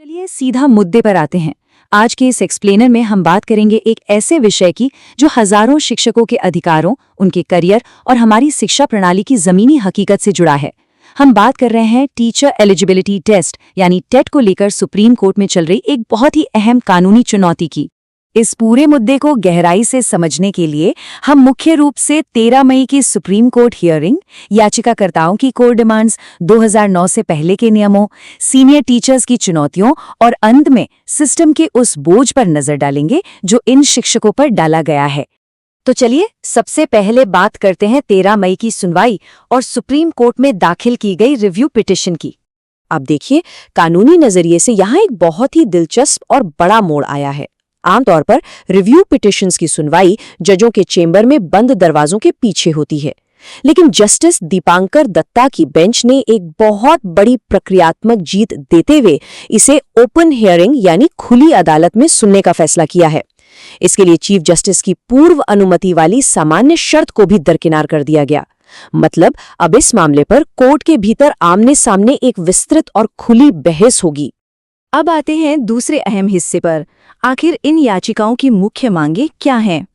चलिए सीधा मुद्दे पर आते हैं। आज के इस एक्सप्लेनर में हम बात करेंगे एक ऐसे विषय की जो हजारों शिक्षकों के अधिकारों, उनके करियर और हमारी शिक्षा प्रणाली की जमीनी हकीकत से जुड़ा है। हम बात कर रहे हैं टीचर एलिजिबिलिटी टेस्ट यानी टेट को लेकर सुप्रीम कोर्ट में चल रही एक बहुत ही अहम कानूनी चुनौती की। इस पूरे मुद्दे को गहराई से समझने के लिए हम मुख्य रूप से 13 मई की सुप्रीम कोर्ट हियरिंग, याचिकाकर्ताओं की कोर्ट डिमांड्स, 2009 से पहले के नियमों, सीनियर टीचर्स की चुनौतियों और अंत में सिस्टम के उस बोझ पर नजर डालेंगे जो इन शिक्षकों पर डाला गया है। तो चलिए सबसे पहले बात करते हैं 13 मई की सुनवाई और सुप्रीम कोर्ट में दाखिल की गई रिव्यू पिटिशन की। अब देखिए, कानूनी नजरिए से यहाँ एक बहुत ही दिलचस्प और बड़ा मोड़ आया है। आमतौर पर रिव्यू पिटिशंस की सुनवाई जजों के चेंबर में बंद दरवाजों के पीछे होती है, लेकिन जस्टिस दीपांकर दत्ता की बेंच ने एक बहुत बड़ी प्रक्रियात्मक जीत देते हुए इसे ओपन हियरिंग यानी खुली अदालत में सुनने का फैसला किया है। इसके लिए चीफ जस्टिस की पूर्व अनुमति वाली सामान्य शर्त को भी दरकिनार कर दिया गया। मतलब अब इस मामले पर कोर्ट के भीतर आमने सामने एक विस्तृत और खुली बहस होगी। अब आते हैं दूसरे अहम हिस्से पर। आखिर इन याचिकाओं की मुख्य मांगें क्या हैं?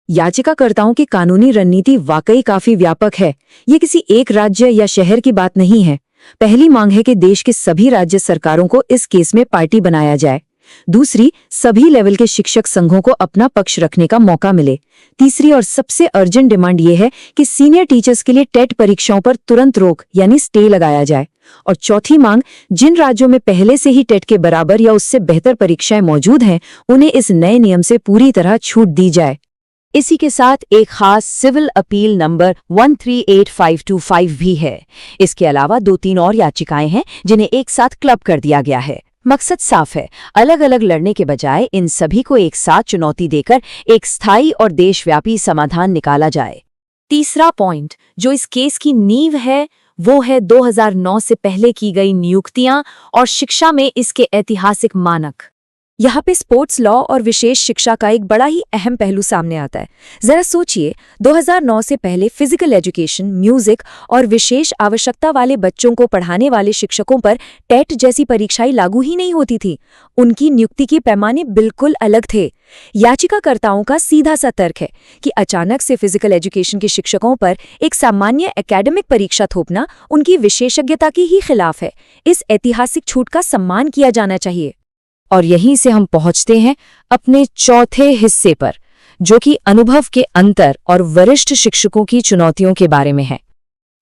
याचिकाकर्ताओं की कानूनी रणनीति वाकई काफी व्यापक है। ये किसी एक राज्य या शहर की बात नहीं है। पहली मांग है कि देश के सभी राज्य सरकारों को इस केस में पार्टी बनाया जाए। दूसरी, सभी लेवल के शिक्षक संघों को अपना पक्ष रखने का मौका मिले। तीसरी और सबसे अर्जेंट डिमांड ये है कि सीनियर टीचर्स के लिए टेट परीक्षाओं पर तुरंत रोक यानी स्टे लगाया जाए। और चौथी मांग, जिन राज्यों में पहले से ही टेट के बराबर या उससे बेहतर परीक्षाएं मौजूद हैं, उन्हें इस नए नियम से पूरी तरह छूट दी जाए। इसी के साथ एक खास सिविल अपील नंबर 138525 भी है। इसके अलावा 2-3 और याचिकाएं हैं जिन्हें एक साथ क्लब कर दिया गया है। मकसद साफ है, अलग अलग लड़ने के बजाय इन सभी को एक साथ चुनौती देकर एक स्थायी और देशव्यापी समाधान निकाला जाए। तीसरा पॉइंट जो इस केस की नींव है वो है 2009 से पहले की गई नियुक्तियां और शिक्षा में इसके ऐतिहासिक मानक। यहाँ पे स्पोर्ट्स लॉ और विशेष शिक्षा का एक बड़ा ही अहम पहलू सामने आता है। जरा सोचिए, 2009 से पहले फिजिकल एजुकेशन, म्यूजिक और विशेष आवश्यकता वाले बच्चों को पढ़ाने वाले शिक्षकों पर टेट जैसी परीक्षाएं लागू ही नहीं होती थी। उनकी नियुक्ति के पैमाने बिल्कुल अलग थे। याचिकाकर्ताओं का सीधा सा तर्क है कि अचानक से फिजिकल एजुकेशन के शिक्षकों पर एक सामान्य एकेडमिक परीक्षा थोपना उनकी विशेषज्ञता की ही खिलाफ है। इस ऐतिहासिक छूट का सम्मान किया जाना चाहिए। और यहीं से हम पहुंचते हैं अपने चौथे हिस्से पर, जो कि अनुभव के अंतर और वरिष्ठ शिक्षकों की चुनौतियों के बारे में है।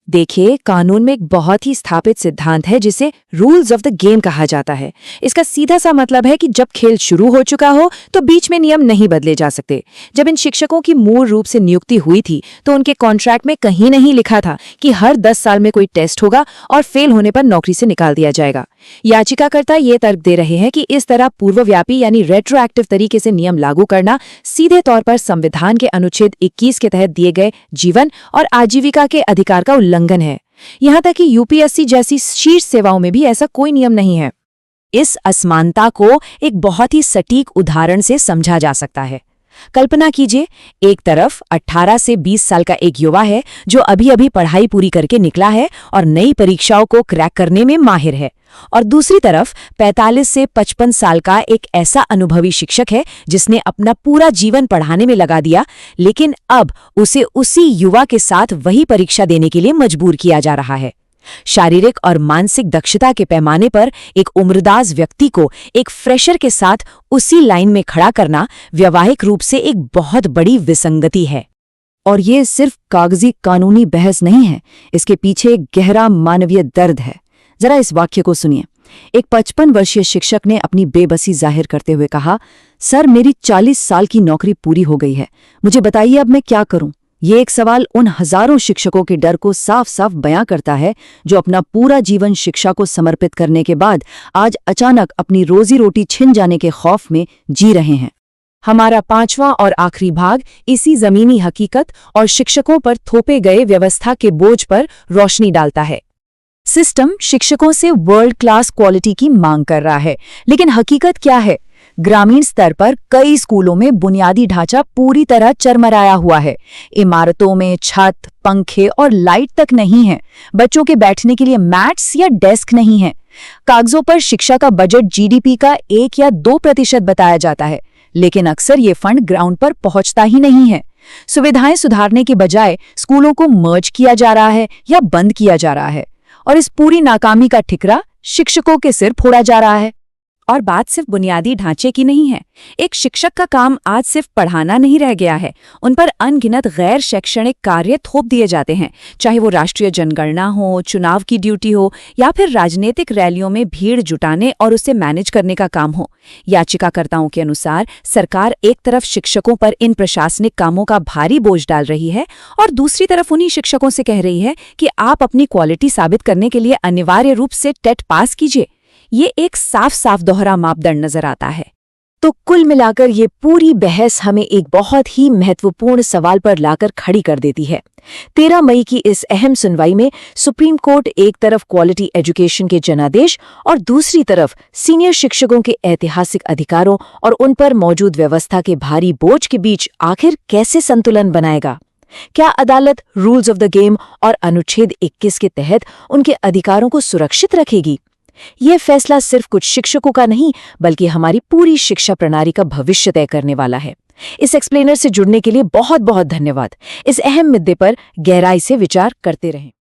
देखिए, कानून में एक बहुत ही स्थापित सिद्धांत है जिसे रूल्स ऑफ द गेम कहा जाता है। इसका सीधा सा मतलब है कि जब खेल शुरू हो चुका हो तो बीच में नियम नहीं बदले जा सकते। जब इन शिक्षकों की मूल रूप से नियुक्ति हुई थी तो उनके कॉन्ट्रैक्ट में कहीं नहीं लिखा था कि हर 10 साल में कोई टेस्ट होगा और फेल होने पर नौकरी से निकाल दिया जाएगा। याचिकाकर्ता ये तर्क दे रहे हैं कि इस तरह पूर्वव्यापी यानी रेट्रोएक्टिव तरीके से नियम लागू करना सीधे तौर पर संविधान के अनुच्छेद 21 के तहत दिए गए जीवन और आजीविका के अधिकार का उल्लंघन है। यहाँ तक कि यूपीएससी जैसी शीर्ष सेवाओं में भी ऐसा कोई नियम नहीं है। इस असमानता को एक बहुत ही सटीक उदाहरण से समझा जा सकता है। कल्पना कीजिए, एक तरफ 18 से 20 साल का एक युवा है जो अभी अभी पढ़ाई पूरी करके निकला है और नई परीक्षाओं को क्रैक करने में माहिर है, और दूसरी तरफ 45 से 55 साल का एक ऐसा अनुभवी शिक्षक है जिसने अपना पूरा जीवन पढ़ाने में लगा दिया, लेकिन अब उसे उसी युवा के साथ वही परीक्षा देने के लिए मजबूर किया जा रहा है। शारीरिक और मानसिक दक्षता के पैमाने पर एक उम्रदाज व्यक्ति को एक फ्रेशर के साथ उसी लाइन में खड़ा करना व्यावहारिक रूप से एक बहुत बड़ी विसंगति है। और ये सिर्फ कागजी कानूनी बहस नहीं है, इसके पीछे एक गहरा मानवीय दर्द है। जरा इस वाक्य को सुनिए। एक 55 वर्षीय शिक्षक ने अपनी बेबसी जाहिर करते हुए कहा, सर मेरी 40 साल की नौकरी पूरी हो गई है, मुझे बताइए अब मैं क्या करूं। ये एक सवाल उन हजारों शिक्षकों के डर को साफ साफ बयां करता है जो अपना पूरा जीवन शिक्षा को समर्पित करने के बाद आज अचानक अपनी रोजी रोटी छिन जाने के खौफ में जी रहे हैं। हमारा 5वां और आखिरी भाग इसी जमीनी हकीकत और शिक्षकों पर थोपे गए व्यवस्था के बोझ पर रोशनी डालता है। सिस्टम शिक्षकों से वर्ल्ड क्लास क्वालिटी की मांग कर रहा है, लेकिन हकीकत क्या है? ग्रामीण स्तर पर कई स्कूलों में बुनियादी ढांचा पूरी तरह चरमराया हुआ है। इमारतों में छत, पंखे और लाइट तक नहीं है। बच्चों के बैठने के लिए मैट्स या डेस्क नहीं है। कागजों पर शिक्षा का बजट जीडीपी का 1 या 2% बताया जाता है, लेकिन अक्सर ये फंड ग्राउंड पर पहुंचता ही नहीं है। सुविधाएं सुधारने के बजाय स्कूलों को मर्ज किया जा रहा है या बंद किया जा रहा है, और इस पूरी नाकामी का ठिकरा शिक्षकों के सिर फोड़ा जा रहा है। और बात सिर्फ बुनियादी ढांचे की नहीं है। एक शिक्षक का काम आज सिर्फ पढ़ाना नहीं रह गया है, उन पर अनगिनत गैर शैक्षणिक कार्य थोप दिए जाते हैं, चाहे वो राष्ट्रीय जनगणना हो, चुनाव की ड्यूटी हो, या फिर राजनीतिक रैलियों में भीड़ जुटाने और उसे मैनेज करने का काम हो। याचिकाकर्ताओं के अनुसार सरकार एक तरफ शिक्षकों पर इन प्रशासनिक कामों का भारी बोझ डाल रही है और दूसरी तरफ उन्हीं शिक्षकों से कह रही है कि आप अपनी क्वालिटी साबित करने के लिए अनिवार्य रूप से टेट पास कीजिए। ये एक साफ साफ दोहरा मापदंड नजर आता है। तो कुल मिलाकर ये पूरी बहस हमें एक बहुत ही महत्वपूर्ण सवाल पर लाकर खड़ी कर देती है। 13 मई की इस अहम सुनवाई में सुप्रीम कोर्ट एक तरफ क्वालिटी एजुकेशन के जनादेश और दूसरी तरफ सीनियर शिक्षकों के ऐतिहासिक अधिकारों और उन पर मौजूद व्यवस्था के भारी बोझ के बीच आखिर कैसे संतुलन बनाएगा? क्या अदालत रूल्स ऑफ द गेम और अनुच्छेद 21 के तहत उनके अधिकारों को सुरक्षित रखेगी? यह फैसला सिर्फ कुछ शिक्षकों का नहीं, बल्कि हमारी पूरी शिक्षा प्रणाली का भविष्य तय करने वाला है। इस एक्सप्लेनर से जुड़ने के लिए बहुत बहुत धन्यवाद। इस अहम मुद्दे पर गहराई से विचार करते रहें।